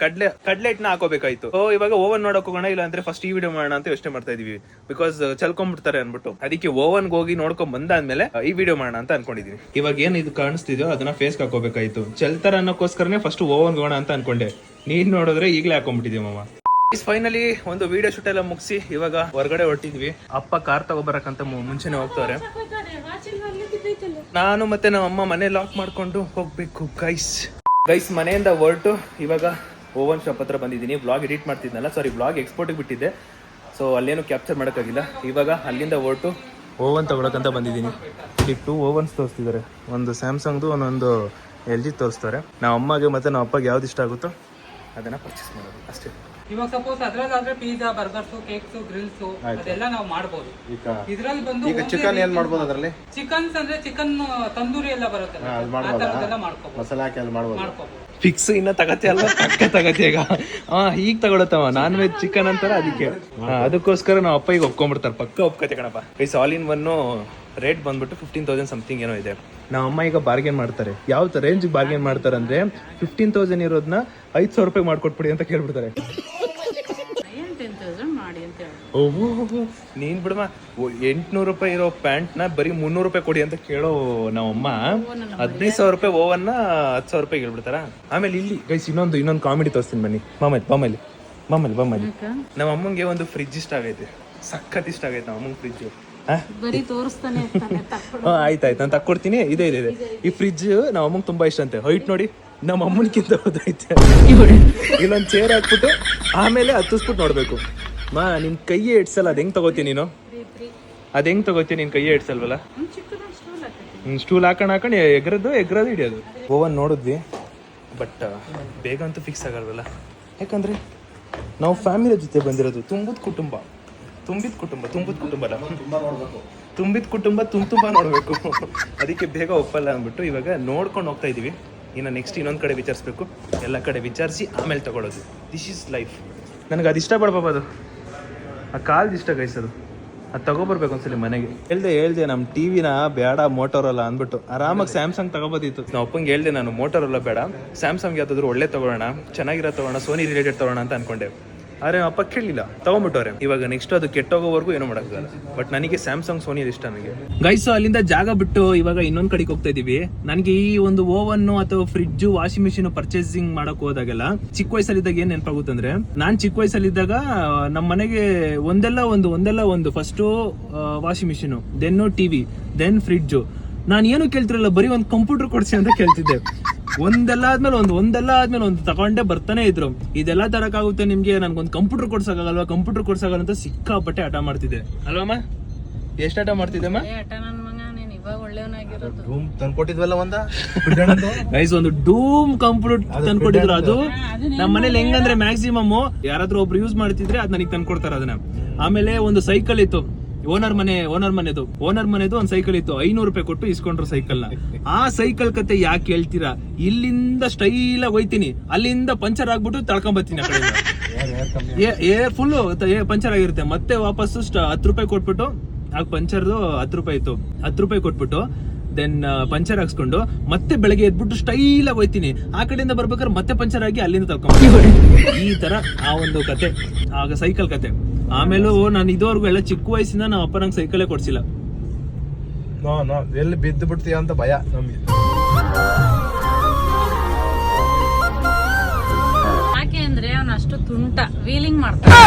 ಕಡ್ಲೆ ಹಿಟ್ಟನ್ನ ಹಾಕೋಬೇಕಾಯ್ತು. ಇವಾಗ ಓವನ್ ನೋಡಕ್ ಹೋಗೋಣ, ಇಲ್ಲ ಅಂದ್ರೆ ಫಸ್ಟ್ ಈ ವಿಡಿಯೋ ಮಾಡೋಣ ಅಂತ ಯೋಚನೆ ಮಾಡ್ತಾ ಇದೀವಿ. ಬಿಕಾಸ್ ಚಲ್ಕೊಂಡ್ಬಿಡ್ತಾರೆ ಅನ್ಬಿಟ್ಟು. ಅದಕ್ಕೆ ಓವನ್ಗೆ ಹೋಗಿ ನೋಡ್ಕೊಂಡ್ ಬಂದಾದ್ಮೇಲೆ ಈ ವಿಡಿಯೋ ಮಾಡೋಣ ಅಂತ ಅನ್ಕೊಂಡಿದೀನಿ. ಇವಾಗ ಏನ್ ಇದು ಕಾಣಿಸ್ತಿದ್ಯೋ ಅದನ್ನ ಫೇಸ್ ಹಾಕೋಬೇಕಾಯ್ತು. ಚಲ್ತಾರ ಅನ್ನೋಕೋಸ್ಕರನೇ ಫಸ್ಟ್ ಓವನ್ ಹೋಗೋಣ ಅಂತ ಅನ್ಕೊಂಡೆ. ನೀನ್ ನೋಡಿದ್ರೆ ಈಗಲೇ ಹಾಕೊಂಡ್ಬಿಟ್ಟಿದೀವಿ ಮಾಮ. ಫೈನಲಿ ಒಂದು ವಿಡಿಯೋ ಶೂಟ್ ಎಲ್ಲ ಮುಗಿಸಿ ಇವಾಗ ಹೊರಗಡೆ ಹೊರಟಿದ್ವಿ. ಅಪ್ಪ ಕಾರ್ ತಗೋಬರಕಂತ ಮುಂಚೆನೆ ಹೋಗ್ತಾರೆ. ನಾನು ಮತ್ತೆ ನಮ್ಮ ಅಮ್ಮ ಮನೆ ಲಾಕ್ ಮಾಡ್ಕೊಂಡು ಹೋಗ್ಬೇಕು. ಗೈಸ್ ಮನೆಯಿಂದ ಹೊರಟು ಇವಾಗ ಓವನ್ ಶಾಪ್ ಹತ್ರ ಬಂದಿದ್ದೀನಿ. ವ್ಲಾಗ್ ಎಡಿಟ್ ಮಾಡ್ತಿದ್ನಲ್ಲ, ವ್ಲಾಗ್ ಎಕ್ಸ್ಪೋರ್ಟ್ಗೆ ಬಿಟ್ಟಿದ್ದೆ. ಸೊ ಅಲ್ಲೇನು ಕ್ಯಾಪ್ಚರ್ ಮಾಡೋಕ್ಕಾಗಿಲ್ಲ. ಇವಾಗ ಅಲ್ಲಿಂದ ಹೊರಟು ಓವನ್ ತಗೊಳಕಂತ ಬಂದಿದ್ದೀನಿ. ಇಲ್ಲಿ 2 ಓವನ್ಸ್ ತೋರಿಸ್ತಿದ್ದಾರೆ. ಒಂದು ಸ್ಯಾಮ್ಸಂಗ್ದು, ಒಂದೊಂದು LG ತೋರಿಸ್ತಾರೆ. ನಮ್ಮ ಅಮ್ಮಗೆ ಮತ್ತು ನಮ್ಮ ಅಪ್ಪಗೆ ಯಾವ್ದು ಇಷ್ಟ ಆಗುತ್ತೋ ಅದನ್ನು ಪರ್ಚೇಸ್ ಮಾಡೋದು ಅಷ್ಟೇ. ಇವಾಗ ಸಪೋಸ್ ಅದ್ರಲ್ಲಾದ್ರೆ ಪಿಜ್ಜಾ ಬರ್ಗರ್ಸ್ ಕೇಕ್ಸ್ ಗ್ರಿಲ್ಸ್ ಅದೆಲ್ಲ ನಾವು ಮಾಡ್ಬೋದು. ಇದ್ರಲ್ಲಿ ಬಂದು ಈಗ ಚಿಕನ್ ಏನ್ ಮಾಡ್ಬೋದು ಅದ್ರಲ್ಲಿ? ಚಿಕನ್ಸ್ ಅಂದ್ರೆ ಚಿಕನ್ ತಂದೂರಿ ಎಲ್ಲ ಬರುತ್ತೆ, ಆ ತರದೆಲ್ಲ ಮಾಡ್ಕೋಬಹುದು. ಮಸಾಲೆ ಹಾಕಿ ಅಲ್ಲಿ ಮಾಡ್ಬೋದು. ಫಿಕ್ಸ್ ಇನ್ನ ತಗತ್ತೆ ಅಲ್ಲ, ಪಕ್ಕ ತಗತ್ತೆ ಈಗ. ಈಗ ತಗೊಳತ್ತವ ನಾನ್ ವೆಜ್ ಚಿಕನ್ ಅಂತಾರ, ಅದಕ್ಕೆ ಅದಕ್ಕೋಸ್ಕರ ನಾವು ಅಪ್ಪ ಈಗ ಒಪ್ಕೊಂಡ್ಬಿಡ್ತಾರೆ, ಪಕ್ಕ ಒಪ್ಕತೆ ಕಣಪ್ಪ. Guys all in one rate ಬಂದ್ಬಿಟ್ಟು 15,000 ಸಮಥಿಂಗ್ ಏನೋ ಇದೆ. ನಮ್ಮ ಅಮ್ಮ ಈಗ ಬಾರ್ಗೇನ್ ಮಾಡ್ತಾರೆ. ಯಾವ ರೇಂಜ್ ಬಾರ್ಗೇನ್ ಮಾಡ್ತಾರೆ ಅಂದ್ರೆ 15,000 ಇರೋದನ್ನ 5,000 ರೂಪಾಯಿ ಮಾಡ್ಕೊಟ್ಬಿಡಿ ಅಂತ ಕೇಳ್ಬಿಡ್ತಾರೆ. ಓಹೋ ನೀನ್ ಬಿಡಮ್ಮ, 800 ರೂಪಾಯಿ ಇರೋ ಪ್ಯಾಂಟ್ ನ ಬರೀ 300 ರೂಪಾಯಿ ಕೊಡಿ ಅಂತ ಕೇಳೋ ನಾವಮ್ಮ 15,000 ರೂಪಾಯಿ ಓವನ್ನ 10,000 ರೂಪಾಯಿ ಹೇಳ್ಬಿಡ್ತಾರ. ಆಮೇಲೆ ಇಲ್ಲಿ ಗೈಸ್ ಇನ್ನೊಂದು ಕಾಮಿಡಿ ತೋರಿಸ್ತೀನಿ ಬನ್ನಿ. ಮಾಮಲ್ಲಿ ನಮ್ಮ ಅಮ್ಮಂಗೆ ಒಂದು ಫ್ರಿಜ್ ಇಷ್ಟ ಆಗೈತೆ, ಸಖತ್ ಇಷ್ಟ ಆಗೈತೆ ನಮ್ಮ ಅಮ್ಮಂಗೆ ಫ್ರಿಜ್. ಆಯ್ತಾಯ್ತು ನಾನು ತಕ್ಕೊಡ್ತೀನಿ. ಇದೆ ಈ ಫ್ರಿಜ್ ನಮ್ಮ ಅಮ್ಮಂಗೆ ತುಂಬಾ ಇಷ್ಟ ಅಂತೆ. ಹೈಟ್ ನೋಡಿ ನಮ್ಮ ಅಮ್ಮನ್ಕಿಂತ ಹೋದೈತೆ. ಇಲ್ಲೊಂದು ಚೇರ್ ಹಾಕ್ಬಿಟ್ಟು ಆಮೇಲೆ ಹತ್ತಿಸ್ಬಿಟ್ಟು ನೋಡ್ಬೇಕು. ನಿನ್ ಕೈಯೇ ಇಡ್ಸಲ್ಲ, ಅದ್ ಹೆಂಗ್ ತಗೋತೀನಿ ನೀನು? ಅದ್ ಹೆಂಗ್ ತಗೋತೀನಿ ನಿನ್ ಕೈಯೇ ಇಡ್ಸಲ್ವಲ್ಲ? ಸ್ಟೂಲ್ ಹಾಕೊಂಡು ಎಗ್ರದ್ದು ಹಿಡಿಯೋದು. ಓವನ್ ನೋಡಿದ್ವಿ, ಬಟ್ ಬೇಗ ಅಂತೂ ಫಿಕ್ಸ್ ಆಗಲ್ವಲ್ಲ. ಯಾಕಂದ್ರೆ ನಾವು ಫ್ಯಾಮಿಲಿ ಜೊತೆ ಬಂದಿರೋದು. ತುಂಬಿದ ಕುಟುಂಬ ತುಂಬಾ ನೋಡ್ಬೇಕು. ಅದಕ್ಕೆ ಬೇಗ ಒಪ್ಪಲ್ಲ ಅಂದ್ಬಿಟ್ಟು ಇವಾಗ ನೋಡ್ಕೊಂಡು ಹೋಗ್ತಾ ಇದೀವಿ. ಇನ್ನು ನೆಕ್ಸ್ಟ್ ಇನ್ನೊಂದು ಕಡೆ ವಿಚಾರಿಸ್ಬೇಕು. ಎಲ್ಲ ಕಡೆ ವಿಚಾರಿಸಿ ಆಮೇಲೆ ತಗೊಳ್ಳೋದು. This is life. ನನಗೆ ಅದು ಇಷ್ಟ ಪಡ್ಬಾಬ, ಅದು ಆ ಕಾಲ್ದು ಇಷ್ಟ ಗೈಸದು. ಅದು ತಗೊಬರ್ಬೇಕು ಒಂದ್ಸಲಿ ಮನೆಗೆ. ಹೇಳ್ದೆ ನಮ್ಮ ಟಿವಿನ ಬೇಡ ಮೋಟೋರೋಲಾ ಅಂದ್ಬಿಟ್ಟು ಆರಾಮಾಗಿ ಸ್ಯಾಮ್ಸಂಗ್ ತಗೋಬೋದಿತ್ತು. ನಾವು ಅಪ್ಪಂಗೆ ಹೇಳ್ದೆ, ನಾನು ಮೋಟೋರೋಲಾ ಬೇಡ, ಸ್ಯಾಮ್ಸಂಗ್ ಯಾವ್ದಾದ್ರು ಒಳ್ಳೆ ತಗೊಳ್ಳೋಣ, ಚೆನ್ನಾಗಿರೋ ತಗೋಣ, ಸೋನಿ ರಿಲೇಟೆಡ್ ತಗೋಣ ಅಂತ ಅನ್ಕೊಂಡೆ. ಆದರೆ ಅಪ್ಪ ಕೇಳಲಿಲ್ಲ, ತಗೊಂಡ್ಬಿಟ್ಟವ್ರೆ. ಇವಾಗ ನೆಕ್ಸ್ಟ್ ಅದು ಕೆಟ್ಟೋಗೋವರೆಗೂ ಏನೋ ಮಾಡೋಕ್ಕಾಗಲ್ಲ. ಬಟ್ ನನಗೆ ಸ್ಯಾಮ್ಸಂಗ್ ಸೋನಿ ಇಷ್ಟ ನನಗೆ. ಗೈಸು ಅಲ್ಲಿಂದ ಜಾಗ ಬಿಟ್ಟು ಇವಾಗ ಇನ್ನೊಂದ್ ಕಡೆಗೆ ಹೋಗ್ತಾ ಇದೀವಿ. ನನಗೆ ಈ ಒಂದು ಓವನ್ ಅಥವಾ ಫ್ರಿಡ್ಜ್, ವಾಷಿಂಗ್ ಮಿಷಿನ್ ಪರ್ಚೇಸಿಂಗ್ ಮಾಡಕ್ ಹೋದಾಗೆಲ್ಲ ಚಿಕ್ಕ ವಯಸ್ಸಲ್ಲಿದ್ದಾಗ ಏನ್ ನೆನಪಾಗುತ್ತಂದ್ರೆ, ನಾನ್ ಚಿಕ್ಕ ವಯಸ್ಸಲ್ಲಿದ್ದಾಗ ನಮ್ಮ ಮನೆಗೆ ಒಂದೆಲ್ಲ ಒಂದು first washing machine, then TV, then fridge. ನಾನು ಏನು ಕೇಳ್ತಿರಲ್ಲ, ಬರೀ ಒಂದು ಕಂಪ್ಯೂಟರ್ ಕೊಡ್ಸಿ ಅಂತ ಕೇಳ್ತಿದ್ದೆ. ಒಂದೆಲ್ಲ ಆದ್ಮೇಲೆ ಒಂದು ತಗೊಂಡೇ ಬರ್ತಾನೆ ಇದ್ರು. ಇದೆಲ್ಲ ತರಕಾಗುತ್ತೆ ನಿಮ್ಗೆ, ನನ್ಗೊಂದು ಕಂಪ್ಯೂಟರ್ ಕೊಡ್ಸಾಗಲ್ಲ ಅಂತ ಸಿಕ್ಕಾಪಟ್ಟೆ ಹಠ ಮಾಡ್ತಿದ್ದೆ ಅಲ್ವಮ್ಮ? ಎಷ್ಟು ಹಠ ಮಾಡ್ತಿದ್ದೆಮ್ಮ? ಒಂದು ಡೂಮ್ ಕಂಪ್ಯೂಟರ್ ತಂದ್ಕೊಟ್ಟಿದ್ರು. ಅದು ನಮ್ಮ ಮನೇಲಿ ಹೆಂಗಂದ್ರೆ ಮ್ಯಾಕ್ಸಿಮಮ್ ಯಾರಾದ್ರೂ ಒಬ್ರು ಯೂಸ್ ಮಾಡ್ತಿದ್ರೆ ಅದ್ ನನಗೆ ತಂದ್ಕೊಡ್ತಾರ ಅದನ್ನ. ಆಮೇಲೆ ಒಂದು ಸೈಕಲ್ ಇತ್ತು, ಓನರ್ ಮನೆದು ಒಂದು ಸೈಕಲ್ ಇತ್ತು. 500 ರೂಪಾಯಿ ಕೊಟ್ಟು ಇಸ್ಕೊಂಡ್ರು ಸೈಕಲ್ ನ. ಆ ಸೈಕಲ್ ಕತೆ ಯಾಕೆ ಹೇಳ್ತೀರಾ? ಇಲ್ಲಿಂದ ಸ್ಟೈಲ್ ಆಗಿ ಹೋಯ್ತೀನಿ, ಅಲ್ಲಿಂದ ಪಂಚರ್ ಆಗ್ಬಿಟ್ಟು ತಳ್ಕೊಂಬರ್ತೀನಿ. ಆ ಕಡೆ ಫುಲ್ ಪಂಚರ್ ಆಗಿರುತ್ತೆ. ಮತ್ತೆ ವಾಪಸ್ಸು 10 ರೂಪಾಯಿ ಕೊಟ್ಬಿಟ್ಟು, ಆಗ ಪಂಚರ್ದು 10 ರೂಪಾಯಿ ಇತ್ತು, 10 ರೂಪಾಯಿ ಕೊಟ್ಬಿಟ್ಟು ದೆನ್ ಪಂಚರ್ ಹಾಕ್ಸ್ಕೊಂಡು ಮತ್ತೆ ಬೆಳಗ್ಗೆ ಎದ್ಬಿಟ್ಟು ಸ್ಟೈಲ್ ಆಗಿ ಹೋಯ್ತೀನಿ. ಆ ಕಡೆಯಿಂದ ಬರ್ಬೇಕಾದ್ರೆ ಮತ್ತೆ ಪಂಚರ್ ಆಗಿ ಅಲ್ಲಿಂದ ತಳ್ಕೊಂಡ್ಬಿಟ್ಟು, ಈ ತರ ಆ ಒಂದು ಕತೆ, ಆಗ ಸೈಕಲ್ ಕತೆ. ಆಮೇಲೂ ನಾನು ಇದುವರೆಗೂ ಎಲ್ಲ ಚಿಕ್ಕ ವಯಸ್ಸಿಂದ ನಮ್ಮ ಅಪ್ಪ ನಂಗೆ ಸೈಕಲೇ ಕೊಡ್ಸಿಲ್ಲ. ಎಲ್ಲಿ ಬಿದ್ದು ಬಿಡ್ತೀಯ ಅಂತ ಭಯ ನಮ್ಗೆ. ಯಾಕೆ ಅಂದ್ರೆ ಅವನು ಅಷ್ಟು ತುಂಟ, ವೀಲಿಂಗ್ ಮಾಡ್ತಾನೆ.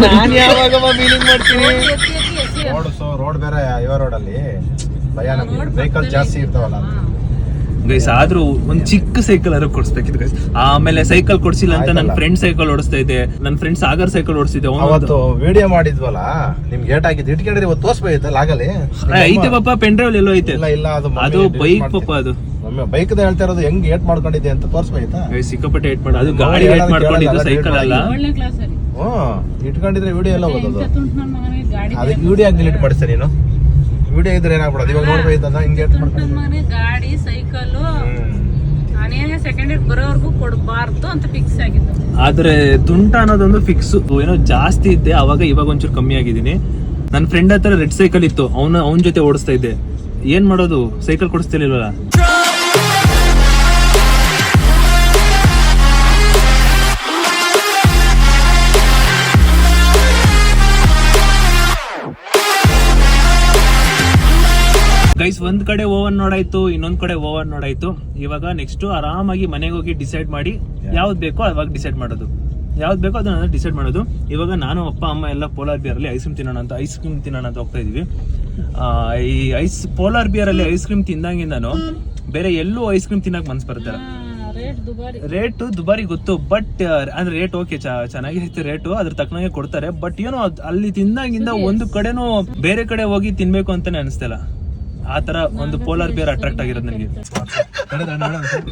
ನಾನು ಯಾವಾಗ ವೀಲಿಂಗ್ ಮಾಡ್ತೀನಿ? ರೋಡ್ ಬೇರೆ ಇವ ರೋಡ್ ಅಲ್ಲಿ ಭಯ ನಮ್ಗೆ, ವೆಹಿಕಲ್ ಜಾಸ್ತಿ ಇರ್ತಾವಲ್ಲ. ಗೈಸ್ ಆದ್ರೂ ಒಂದ್ ಚಿಕ್ಕ ಸೈಕಲ್ ಆದ್ರೂ ಕೊಡ್ಸ್ಬೇಕಿತ್ತು ಗೈಸ್. ಆಮೇಲೆ ಸೈಕಲ್ ಕೊಡ್ಸಿಲ್ಲ ಅಂತ ನನ್ನ ಫ್ರೆಂಡ್ ಸೈಕಲ್ ಓಡಿಸ್ತಾ ಇದ್ದೆ, ನನ್ನ ಫ್ರೆಂಡ್ ಸಾಗರ್ ಸೈಕಲ್ ಓಡಿಸ್ತಿದ್ದೆ. ಅವತ್ತು ವಿಡಿಯೋ ಮಾಡಿದ್ವಲ್ಲ, ನಿಮ್ಗೆ ಏಟ್ ಆಗಿದ್ದು ಇಟ್ಕೊಂಡಿದ್ರೆ ಇವತ್ತು ತೋರ್ಸ್ಬೇಕಿತ್ತಲ್ಲ ಆಗಲೇ. ಐತೆ ಪಾಪ, ಪೆನ್ ಡ್ರೈವ್ ಎಲ್ಲೋ ಐತೆ. ಇಲ್ಲ ಅದು ಬೈಕ್ ಪಾಪ, ಅದು ಬೈಕ್ ಹೇಳ್ತಾ ಇರೋದು ಹೆಂಗ್ ಏಟ್ ಮಾಡ್ಕೊಂಡಿದ್ದೆ ಅಂತ ತೋರ್ಸ್ಬೇಕಾ? ಸಿಕ್ಕಾಪಟ್ಟೆ ಏಟ್ ಮಾಡಿ, ಅದು ಗಾಡಿ ಏಟ್ ಮಾಡ್ಕೊಂಡಿದ್ದು, ಸೈಕಲ್ ಅಲ್ಲ. ಇಟ್ಕೊಂಡಿದ್ರೆ ವಿಡಿಯೋ ಎಲ್ಲ ಹೋಗೋದು. ಅದಕ್ಕೆ ವಿಡಿಯೋ ಆಗಿ ಡಿಲೀಟ್ ಮಾಡಿಸ್ತಾ ನೀನು. ವಿಡಿಯೋ ಇದ್ರೆ ಏನಾಗ್ಬಿಡೋದು, ಇವಾಗ ನೋಡ್ಬೇಕಂದ ಹಿಂಗೆ ಗಾಡಿ ಸೈಕಲ್ ನಾನೇನೇ ಸೆಕೆಂಡ್ ಇಯರ್ ಬರೋವರೆಗೂ ಕೊಡಬಾರ್ದು ಅಂತ ಫಿಕ್ಸ್ ಆಗಿದ್ದು. ಆದ್ರೆ ತುಂಟ ಅನ್ನೋದೊಂದು ಫಿಕ್ಸ್. ಏನೋ ಜಾಸ್ತಿ ಇದ್ದೆ ಅವಾಗ, ಇವಾಗ ಒಂಚೂರು ಕಮ್ಮಿ ಆಗಿದ್ದೀನಿ. ನನ್ನ ಫ್ರೆಂಡ್ ಹತ್ರ ರೆಡ್ ಸೈಕಲ್ ಇತ್ತು, ಅವನ ಜೊತೆ ಓಡಿಸ್ತಾ ಇದ್ದೆ. ಏನ್ ಮಾಡೋದು, ಸೈಕಲ್ ಕೊಡಿಸ್ತಿರ್ಲಿಲ್ವಲ್ಲ. ಗೈಸ್ ಒಂದ್ ಕಡೆ ಓವನ್ ನೋಡಾಯ್ತು, ಇನ್ನೊಂದ್ ಕಡೆ ಓವನ್ ನೋಡಾಯ್ತು. ಇವಾಗ ನೆಕ್ಸ್ಟ್ ಆರಾಮಾಗಿ ಮನೆಗೆ ಹೋಗಿ ಡಿಸೈಡ್ ಮಾಡಿ ಯಾವ್ದು ಬೇಕೋ ಅವಾಗ ಡಿಸೈಡ್ ಮಾಡೋದು, ಯಾವ್ದು ಬೇಕೋ ಅದನ್ನ ಡಿಸೈಡ್ ಮಾಡೋದು. ಇವಾಗ ನಾನು ಅಪ್ಪ ಅಮ್ಮ ಎಲ್ಲ ಪೋಲಾರ್ ಬಿಯರ್ ಅಲ್ಲಿ ಐಸ್ ಕ್ರೀಮ್ ತಿನ್ನೋಣ ಅಂತ ಹೋಗ್ತಾ ಇದೀವಿ. ಈ ಪೋಲಾರ್ ಬಿಯರ್ ಅಲ್ಲಿ ಐಸ್ ಕ್ರೀಮ್ ತಿಂದಂಗಿಂದಾನು ಬೇರೆ ಎಲ್ಲೂ ಐಸ್ ಕ್ರೀಮ್ ತಿನ್ನಕ್ ಮನ್ಸ್ ಬರ್ತಾರೆ. ರೇಟ್ ದುಬಾರಿ ಗೊತ್ತು, ಬಟ್ ಅಂದ್ರೆ ರೇಟ್ ಓಕೆ ಚೆನ್ನಾಗಿರುತ್ತೆ ರೇಟು, ಅದ್ರ ತಕ್ಕನಾಗೆ ಕೊಡ್ತಾರೆ. ಬಟ್ ಏನೋ ಅಲ್ಲಿ ತಿಂದಾಗಿಂದ ಒಂದು ಕಡೆನೂ ಬೇರೆ ಕಡೆ ಹೋಗಿ ತಿನ್ಬೇಕು ಅಂತಾನೆ ಅನಿಸ್ತಲ್ಲ. ಆ ತರ ಒಂದು ಪೋಲಾರ್ ಬೇರ್ ಅಟ್ರಾಕ್ಟ್ ಆಗಿರೋದು ನನಗೆ.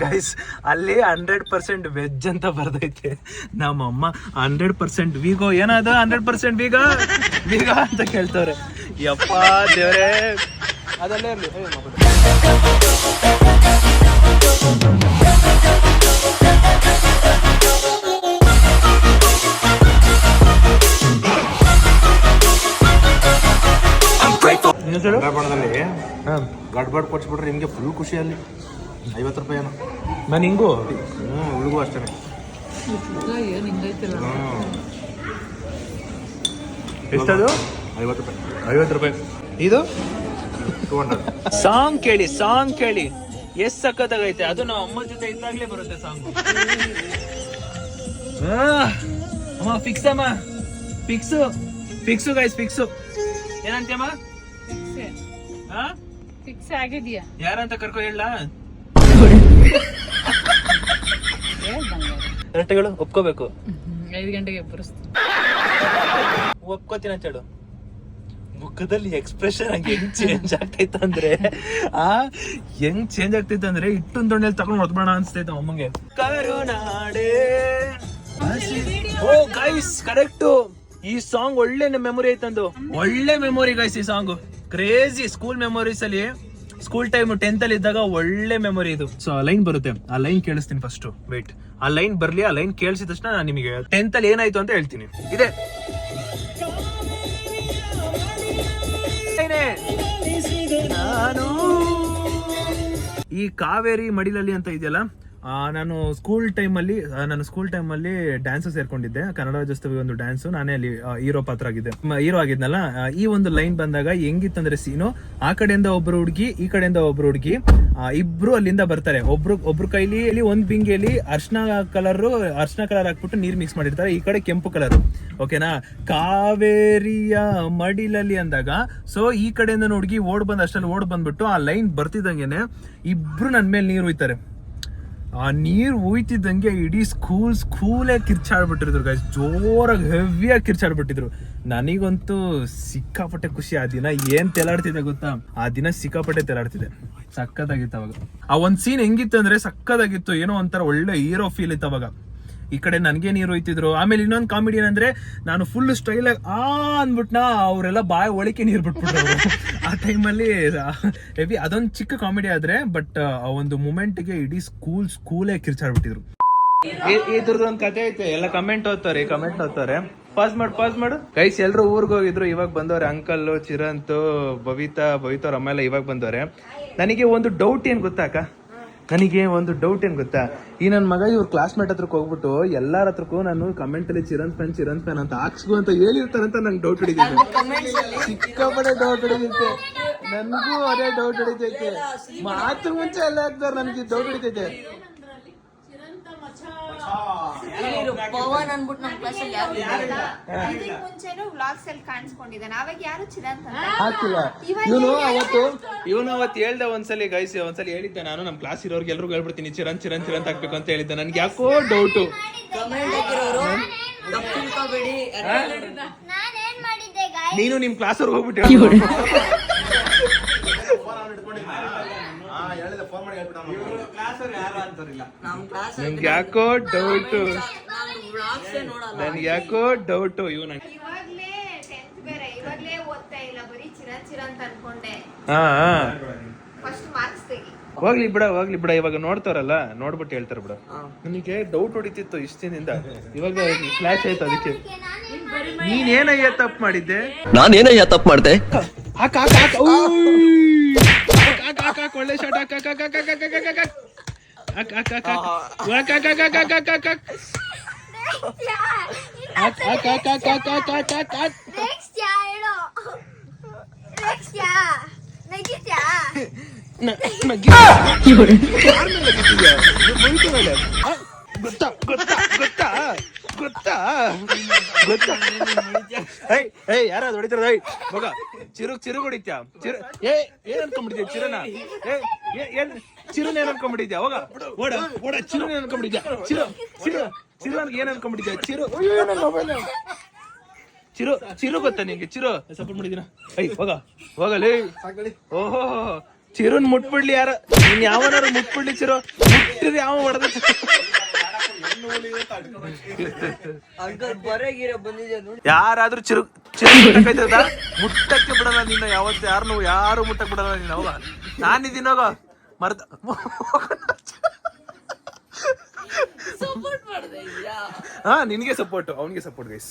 ಗೈಸ್ ಅಲ್ಲಿ 100% ವೆಜ್ ಅಂತ ಬರ್ದೈತೆ. ನಮ್ಮಮ್ಮ 100% ವೀಗೋ ಏನಾದ 100% ಬೀಗ ಅಂತ ಕೇಳ್ತವ್ರೆ. ಯಪ್ಪ ದೇವ್ರೆ, ಅದಲ್ಲೇ ಇರ್ಲಿ. ಚಂದ್ರಬಾಣದಲ್ಲಿ ಗಡ್ಬಡ್ ಕೊಡ್ಸ್ಬಿಟ್ರೆ ನಿಮ್ಗೆ ಫುಲ್ ಖುಷಿ. ಅಲ್ಲಿ 50 ರೂಪಾಯಿ ಏನೋ. ನಾನು ಹಿಂಗೂ ಹುಡುಗು ಅಷ್ಟೇ. ಎಷ್ಟದು? 50 ರೂಪಾಯಿ. ಇದು 200. ಸಾಂಗ್ ಕೇಳಿ ಎಷ್ಟ್ ಸಖತ್ತಾಗೈತೆ. ಅದು ನಾವು ಅಮ್ಮ ಜೊತೆ ಇದ್ದಾಗ್ಲೇ ಬರುತ್ತೆ ಸಾಂಗ್. ಅಮ್ಮ ಫಿಕ್ಸು ಗೈಸ್ ಫಿಕ್ಸು. ಏನಂತೀಯಮ್ಮ? ಫಿಕ್ಸ್ ಆಗಿದ್ಯಾ? ಯಾರಂತ ಕರ್ಕೊ ಹೇಳ. ರಟ್ಟೆಗಳು ಒಪ್ಕೋಬೇಕು. 5 ಗಂಟೆಗೆ ಬರುಸ್ತೀನಿ. ಒಪ್ಕೋತೀನಿ ಅಂತ ಹೇಳು. ಮುಖದಲ್ಲಿ ಎಕ್ಸ್ಪ್ರೆಷನ್ ಹೆಂಗ್ ಚೇಂಜ್ ಆಗ್ತೈತಂದ್ರೆ ಇಟ್ಟೊಂದ್ ದೊಣ್ಣೆಲ್ ತಗೊಂಡ್ ಹೊಡ್ಬೋಣ ಅನ್ಸ್ತೈತ ಅಮ್ಮಂಗೆ. ಕರುನಾಡೆ. ಓ ಗೈಸ್ ಕರೆಕ್ಟ್. ಈ ಸಾಂಗ್ ಒಳ್ಳೆ ಮೆಮೊರಿ ಐತಂದು. ಒಳ್ಳೆ ಮೆಮೊರಿ ಗೈಸ್ ಈ ಸಾಂಗ್. ಕ್ರೇಜಿ ಸ್ಕೂಲ್ ಮೆಮೊರೀಸ್ ಅಲ್ಲಿ. ಸ್ಕೂಲ್ ಟೈಮ್ 10th ಅಲ್ಲಿ ಇದ್ದಾಗ ಒಳ್ಳೆ ಮೆಮೊರಿ ಇದು. ಸೊ ಆ ಲೈನ್ ಬರುತ್ತೆ, ಆ ಲೈನ್ ಕೇಳಿಸ್ತೀನಿ ಫಸ್ಟ್. ವೇಟ್, ಆ ಲೈನ್ ಬರ್ಲಿ. ಆ ಲೈನ್ ಕೇಳಿಸಿದ ತಕ್ಷಣ ನಾನು ನಿಮಗೆ 10th ಅಲ್ಲಿ ಏನಾಯ್ತು ಅಂತ ಹೇಳ್ತೀನಿ. ಇದೆ ನಾನು ಈ ಕಾವೇರಿ ಮಡಿಲಲ್ಲಿ ಅಂತ ಇದೆಯಲ್ಲ, ನಾನು ಸ್ಕೂಲ್ ಟೈಮಲ್ಲಿ ಡ್ಯಾನ್ಸ್ ಸೇರ್ಕೊಂಡಿದ್ದೆ. ಕನ್ನಡ ರಾಜ್ಯೋತ್ಸವ ಒಂದು ಡ್ಯಾನ್ಸ್, ನಾನೇ ಅಲ್ಲಿ ಹೀರೋ ಪಾತ್ರ ಆಗಿದ್ದೆ, ಹೀರೋ ಆಗಿದ್ನಲ್ಲ. ಈ ಒಂದು ಲೈನ್ ಬಂದಾಗ ಹೆಂಗಿತ್ತಂದ್ರೆ ಸೀನು, ಆ ಕಡೆಯಿಂದ ಒಬ್ರು ಹುಡುಗಿ, ಈ ಕಡೆಯಿಂದ ಒಬ್ರು ಹುಡುಗಿ, ಇಬ್ರು ಅಲ್ಲಿಂದ ಬರ್ತಾರೆ. ಒಬ್ರು ಕೈಲಿ ಒಂದ್ ಬಿಂಗೆಲಿ ಅರ್ಶನ ಕಲರ್ ಹಾಕ್ಬಿಟ್ಟು ನೀರ್ ಮಿಕ್ಸ್ ಮಾಡಿರ್ತಾರೆ. ಈ ಕಡೆ ಕೆಂಪು ಕಲರ್. ಓಕೆನಾ? ಕಾವೇರಿಯ ಮಡಿಲಲ್ಲಿ ಅಂದಾಗ, ಸೊ ಈ ಕಡೆಯಿಂದ ಹುಡುಗಿ ಅಷ್ಟಲ್ಲಿ ಓಡ್ ಬಂದ್ಬಿಟ್ಟು ಆ ಲೈನ್ ಬರ್ತಿದ್ದಂಗೆನೆ ಇಬ್ರು ನನ್ ಮೇಲೆ ನೀರು ಹೋಯ್ತಾರೆ. ಆ ನೀರ್ ಹೋಯ್ತಿದ್ದಂಗೆ ಇಡೀ ಸ್ಕೂಲೇ ಕಿರ್ಚಾಡ್ಬಿಟ್ಟಿದ್ರು ಗೈಸ್. ಜೋರಾಗಿ ಹೆವಿಯಾಗಿ ಕಿರ್ಚಾಡ್ಬಿಟ್ಟಿದ್ರು. ನನಗಂತೂ ಸಿಕ್ಕಾಪಟ್ಟೆ ಖುಷಿ. ಆ ದಿನ ಏನ್ ತೆಲಾಡ್ತಿದೆ ಗೊತ್ತಾ? ಆ ದಿನ ಸಿಕ್ಕಾಪಟ್ಟೆ ತೆಲಾಡ್ತಿದೆ. ಸಕ್ಕತ್ತಾಗಿತ್ತು ಅವಾಗ. ಆ ಒಂದ್ ಸೀನ್ ಹೆಂಗಿತ್ತು ಅಂದ್ರೆ ಸಕ್ಕತ್ತಾಗಿತ್ತು. ಏನೋ ಒಂಥರ ಒಳ್ಳೆ ಹೀರೋ ಫೀಲ್ ಇತ್ತು ಅವಾಗ. ಈ ಕಡೆ ನನ್ಗೆ ನೀರು ಹೋಯ್ತಿದ್ರು. ಆಮೇಲೆ ಇನ್ನೊಂದು ಕಾಮಿಡಿ ಏನಂದ್ರೆ, ನಾನು ಫುಲ್ ಸ್ಟೈಲ್ ಆಗಿ ಅಂದ್ಬಿಟ್ನಾ, ಅವರೆಲ್ಲ ಬಾಯ್ ಒಳಕ್ಕೆ ನೀರು ಬಿಟ್ಬಿಟ್ರು ಆ ಟೈಮಲ್ಲಿ. ಹೆವಿ ಅದೊಂದು ಚಿಕ್ಕ ಕಾಮಿಡಿ ಆದ್ರೆ, ಬಟ್ ಆ ಒಂದು ಮೂಮೆಂಟ್ಗೆ ಇಡೀ ಸ್ಕೂಲೇ ಕಿರ್ಚಾಡ್ಬಿಟ್ಟಿದ್ರು. ಇದ್ರದ್ದು ಒಂದು ಕತೆ ಐತೆ. ಎಲ್ಲ ಕಮೆಂಟ್ ಓದ್ತಾರೆ. ಪಾಸ್ ಮಾಡು ಗೈಸ್. ಎಲ್ರು ಊರ್ಗ್ ಹೋಗಿದ್ರು, ಇವಾಗ ಬಂದವ್ರೆ. ಅಂಕಲ್, ಚಿರಂತ್, ಬವಿತಾ ಅವ್ರ ಅಮ್ಮ ಎಲ್ಲ ಇವಾಗ ಬಂದವ್ರೆ. ನನಗೆ ಒಂದು ಡೌಟ್ ಏನ್ ಗೊತ್ತಾ ಅಕ್ಕ? ಈ ನನ್ನ ಮಗ ಇವ್ರ ಕ್ಲಾಸ್ಮೇಟ್ ಹತ್ರಕ್ಕೆ ಹೋಗ್ಬಿಟ್ಟು ಎಲ್ಲಾರ ಹತ್ರಕ್ಕೂ ನಾನು ಕಮೆಂಟ್ ಅಲ್ಲಿ ಚಿರಂತ್ ಫ್ಯಾನ್ ಅಂತ ಹಾಕ್ಸ್ಕೊ ಅಂತ ಹೇಳಿರ್ತಾರಂತ ನಂಗೆ ಡೌಟ್ ಹಿಡಿದೈತೆ. ಸಿಕ್ಕಾಪಟ್ಟೆ ಡೌಟ್ ಹಿಡಿದೈತೆ. ನನ್ಗೂ ಅದೇ ಡೌಟ್ ಹಿಡಿತೈತೆ. ಮಾತು ಮುಂಚೆ ಎಲ್ಲ ಹಾಕ್ತಾರೆ, ನನಗೆ ಡೌಟ್ ಹಿಡಿತೈತೆ. ಪವನ್ ಅನ್ಬಿಟ್ಟು ನಮ್ಮ ಕ್ಲಾಸಲ್ಲಿ ಯಾರು ಮುಂಚೆನೂ ವ್ಲಾಗ್ಸ್ ಅಲ್ಲಿ ಕಾಣಿಸ್ಕೊಂಡಿದ್ದಾನೆ. ಅವಾಗ ಯಾರು ಚಿರಂತ ಹಾಕಿಲ್ಲ. ಇವನು ಅವತ್ತು ಹೇಳ್ದೆ ಒಂದ್ಸಲಿ ಗೈಸ್, ಒಂದ್ಸಲಿ ಹೇಳಿದ್ದೆ ನಾನು. ನಮ್ಮ ಕ್ಲಾಸ್ ಇರೋರ್ಗೆ ಎಲ್ರಿಗೂ ಹೇಳ್ಬಿಡ್ತೀನಿ ಚಿರಂತ್ ಹಾಕ್ಬೇಕು ಅಂತ ಹೇಳಿದ್ದೆ. ನನ್ಗೆ ಯಾಕೋ ಡೌಟು. ನೀನು ನಿಮ್ ಕ್ಲಾಸ್ ಅವ್ರಿಗೆ ಹೋಗ್ಬಿಟ್ಟು ನನ್ಗೆ ಯಾಕೋ ಡೌಟು. ಇವನು ಹೋಗ್ಲಿ ಬಿಡ. ಇವಾಗ ನೋಡ್ತಾರಲ್ಲ, ನೋಡ್ಬಿಟ್ಟು ಹೇಳ್ತಾರ ಬಿಡ. ನನಗೆ ಡೌಟ್ ಹೊಡಿತಿತ್ತು ಇಷ್ಟ ದಿನದಿಂದ. ಇವಾಗ ಫ್ಲಾಶ್ ಆಯ್ತು. ಅದಕ್ಕೆ ನೀನೇನಯ್ಯ ತಪ್ಪು ಮಾಡಿದ್ದೆ? ನಾನೇನಯ್ಯ ತಪ್ಪು ಮಾಡ್ದೆ? ಒಳ್ಳೆ ಶಾಟ್. ಗೊತ್ತಾ ಯಾರಾದ್ರು ಹೊಡಿತಾರ? ಮಗ ಚಿರು ಹೊಡಿತ್ಯಾ? ಏನ್ ಅನ್ಕೊಂಡ್ಬಿಟ್ಟಿದ್ಯಾ ಚಿರನ? ಚಿರುನ ಏನ್ ಅನ್ಕೊಂಡ್ಬಿಟ್ಟಿದ್ಯಾ? ಹೋಗ ಓಡ ಚಿರುನ ಏನ್ ಅನ್ಕೊಂಡ್ಬಿಟ್ಟಿದ್ಯಾ? ಚಿರು ಏನ್ ಅನ್ಕೊಂಡ್ಬಿಟ್ಟಿದ್ಯಾ? ಚಿರು ಗೊತ್ತಾ ನಿಂಗೆ? ಚಿರು ಸಪೋರ್ಟ್ ಮಾಡಿದೀನ. ಹೋಗಲೇ ಓಹೋ ಚಿರುನ್ ಮುಟ್ಬಿಡ್ಲಿ ಯಾರ, ನೀನ್ ಯಾವನಾರು ಮುಟ್ಬಿಡ್ಲಿ ಚಿರು, ಮುಟ್ಟಿದ ಯಾವ ಹೊಡೆದ ಯಾರಾದ್ರೂ ಚಿರು ಮುಟ್ಟಕ್ಕೆ ಬಿಡಲ್ಲ ನಿನ್ನ, ಯಾರು ಮುಟ್ಟಕ್ ಬಿಡಲ್ಲ ನೀನು. ಹೋಗ ನಾನಿದ್ದೀನಿ, ಹೋಗ ಮರ್ದ ಸಪೋರ್ಟ್ ಮಾಡ್ದೆ. ಹಾ ನಿನ್ಗೆ ಸಪೋರ್ಟ್, ಅವನಿಗೆ ಸಪೋರ್ಟ್ ಗೈಸ್.